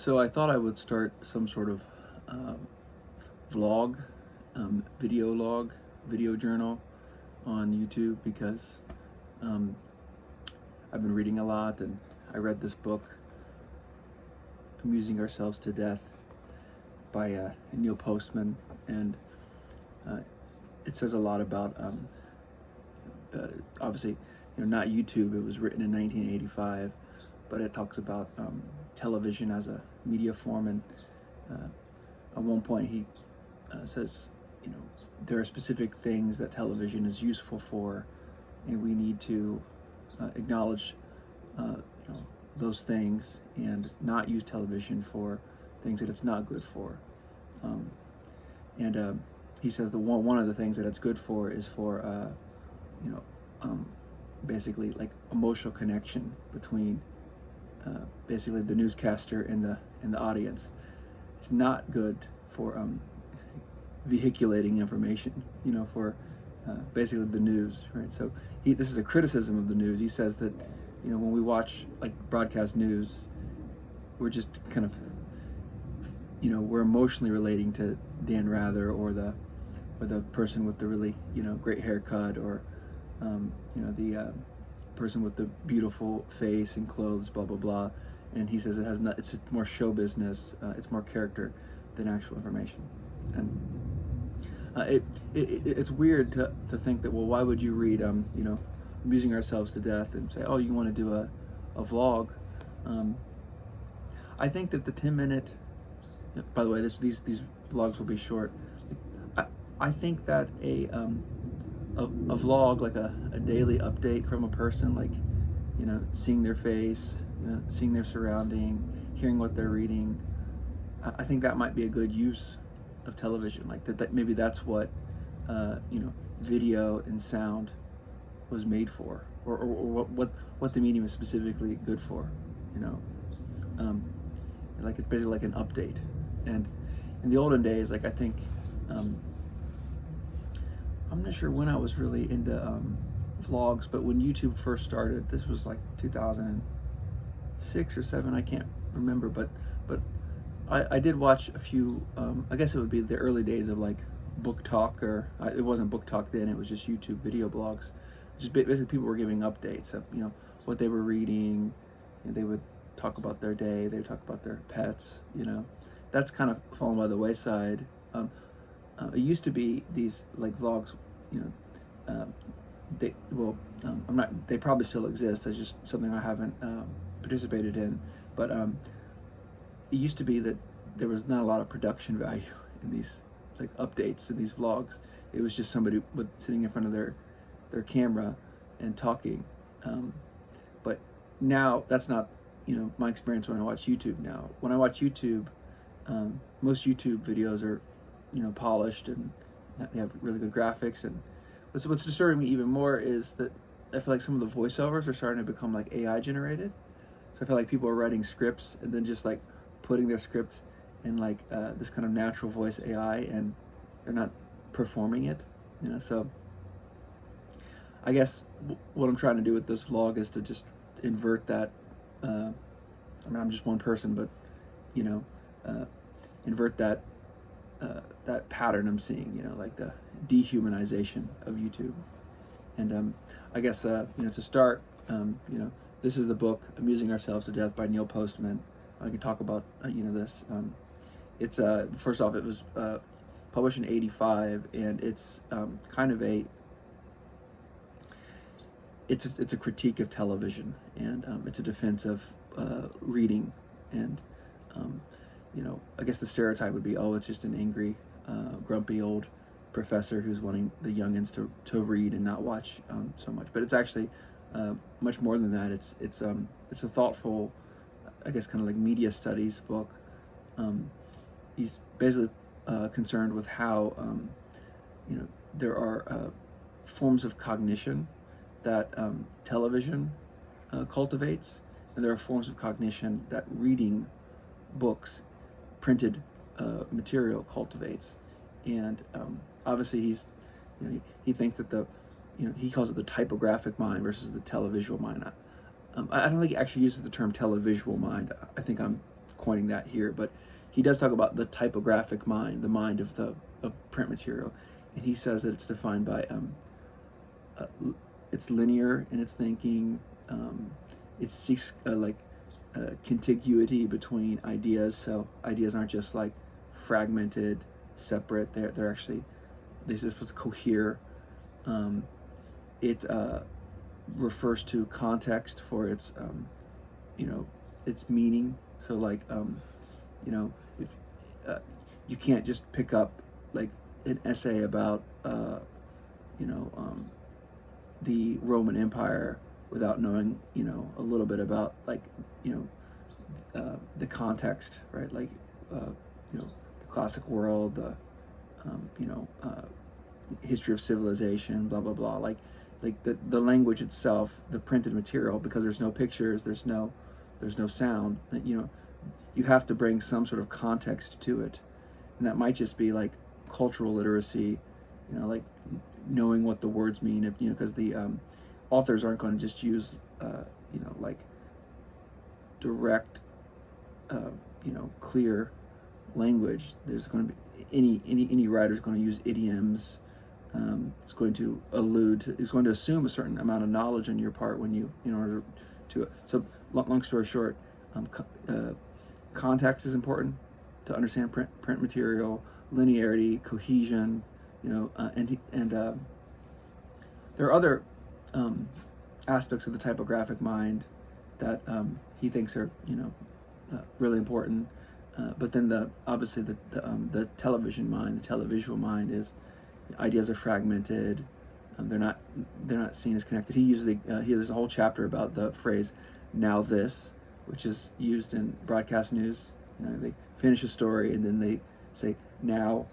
So I thought I would start some sort of vlog, video log, video journal on YouTube because um, I've been reading a lot, and I read this book, Amusing Ourselves to Death, by Neil Postman, and uh, it says a lot about obviously, not YouTube. It was written in 1985, but it talks about television as a media form, and at one point he says, there are specific things that television is useful for, and we need to acknowledge those things and not use television for things that it's not good for. And he says that one of the things that it's good for is for basically like emotional connection between basically the newscaster and the audience. It's not good for vehiculating information, for basically the news, right? So this is a criticism of the news. He says that when we watch like broadcast news, we're just kind of we're emotionally relating to Dan Rather or the person with the really great haircut, or the person with the beautiful face and clothes, blah blah blah. And he says it's more show business, it's more character than actual information. And it's weird to think that, well, why would you read Amusing Ourselves to Death and say, oh, you want to do a vlog? I think that the 10-minute, by the way, these vlogs will be short. I think that a vlog, like a daily update from a person, like seeing their face, seeing their surrounding, hearing what they're reading, I think that might be a good use of television. Like that maybe that's what video and sound was made for, or what the medium is specifically good for. Like it's basically like an update. And in the olden days, like I think I'm not sure when I was really into vlogs, but when YouTube first started, this was like 2006 or 7, I can't remember, but I did watch a few, I guess it would be the early days of like Book Talk, or it wasn't Book Talk then, it was just YouTube video blogs. Just basically people were giving updates of what they were reading, and they would talk about their day, they would talk about their pets. That's kind of fallen by the wayside. It used to be these like vlogs, they probably still exist. That's just something I haven't participated in. But it used to be that there was not a lot of production value in these like updates in these vlogs. It was just somebody sitting in front of their camera and talking. But now that's not my experience when I watch YouTube now. When I watch YouTube, most YouTube videos are polished, and they have really good graphics. And what's disturbing me even more is that I feel like some of the voiceovers are starting to become like AI generated. So I feel like people are writing scripts and then just like putting their script in like this kind of natural voice AI, and they're not performing it. So I guess what I'm trying to do with this vlog is to just invert that. I mean, I'm just one person, but invert that that pattern I'm seeing, like the dehumanization of YouTube. And I guess to start, this is the book Amusing Ourselves to Death by Neil Postman. I can talk about this. It's first off, it was published in '85, and it's kind of it's a critique of television, and it's a defense of reading. And I guess the stereotype would be, oh, it's just an angry, grumpy old professor who's wanting the youngins to read and not watch so much. But it's actually much more than that. It's a thoughtful, I guess, kind of like media studies book. He's basically concerned with how there are forms of cognition that television cultivates, and there are forms of cognition that reading books, printed material, cultivates. And obviously he thinks that he calls it the typographic mind versus the televisual mind. I don't think he actually uses the term televisual mind. I think I'm coining that here, but he does talk about the typographic mind, the mind of print material, and he says that it's defined by it's linear in its thinking. It seeks contiguity between ideas, so ideas aren't just like fragmented, separate. They're actually, they're supposed to cohere. It refers to context for its its meaning. So like if you can't just pick up like an essay about the Roman Empire without knowing a little bit about like the context, right? Like the classic world, the history of civilization, blah blah blah. Like the language itself, the printed material, because there's no pictures, there's no sound. That you have to bring some sort of context to it, and that might just be like cultural literacy, like knowing what the words mean, because the authors aren't going to just use like direct clear language. There's going to be any writer's going to use idioms. It's going to it's going to assume a certain amount of knowledge on your part when you, in order to, so long story short, context is important to understand print material, linearity, cohesion, and there are other aspects of the typographic mind that he thinks are really important, but then obviously the television mind, the televisual mind, is ideas are fragmented. They're not seen as connected. He usually there's a whole chapter about the phrase "now this," which is used in broadcast news. They finish a story and then they say "now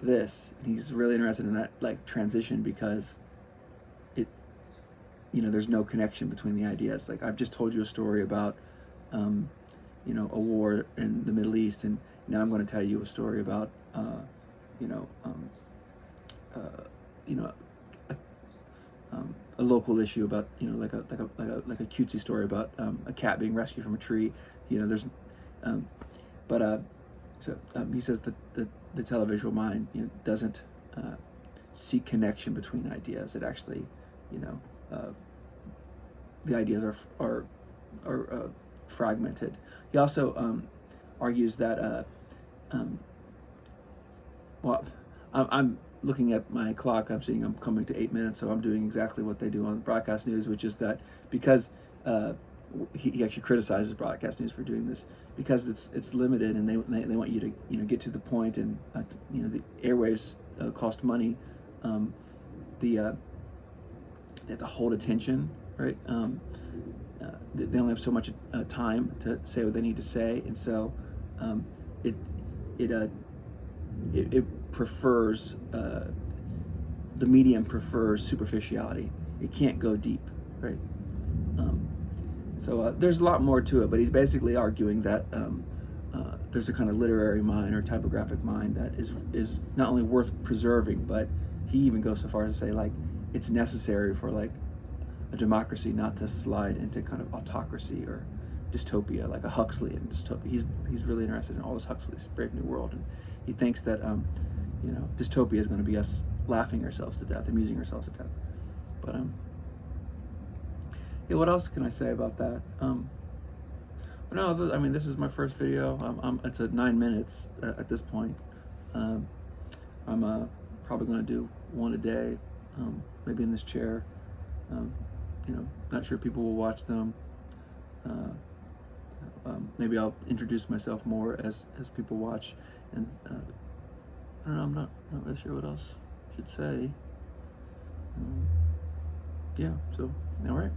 this." And he's really interested in that like transition, because there's no connection between the ideas. Like, I've just told you a story about a war in the Middle East, and now I'm going to tell you a story about a local issue about like a cutesy story about a cat being rescued from a tree. There's he says that the televisual mind doesn't seek connection between ideas. It actually the ideas are fragmented. He also argues that I'm looking at my clock. I'm seeing I'm coming to 8 minutes, so I'm doing exactly what they do on broadcast news, which is that because he actually criticizes broadcast news for doing this, because it's limited, and they want you to get to the point, and the airwaves cost money. They have to hold attention, right? They only have so much time to say what they need to say, and so it prefers the medium prefers superficiality. It can't go deep, right? So there's a lot more to it, but he's basically arguing that there's a kind of literary mind or typographic mind that is not only worth preserving, but he even goes so far as to say like it's necessary for like a democracy not to slide into kind of autocracy or dystopia, like a Huxleyan dystopia. He's really interested in all this Huxley's Brave New World, and he thinks that dystopia is going to be us laughing ourselves to death, amusing ourselves to death. But yeah, what else can I say about that? No, I mean, this is my first video. It's at 9 minutes at this point. I'm probably going to do one a day, maybe in this chair. Not sure if people will watch them. Maybe I'll introduce myself more as people watch, and I don't know. I'm not really sure what else I should say. Yeah. So all right.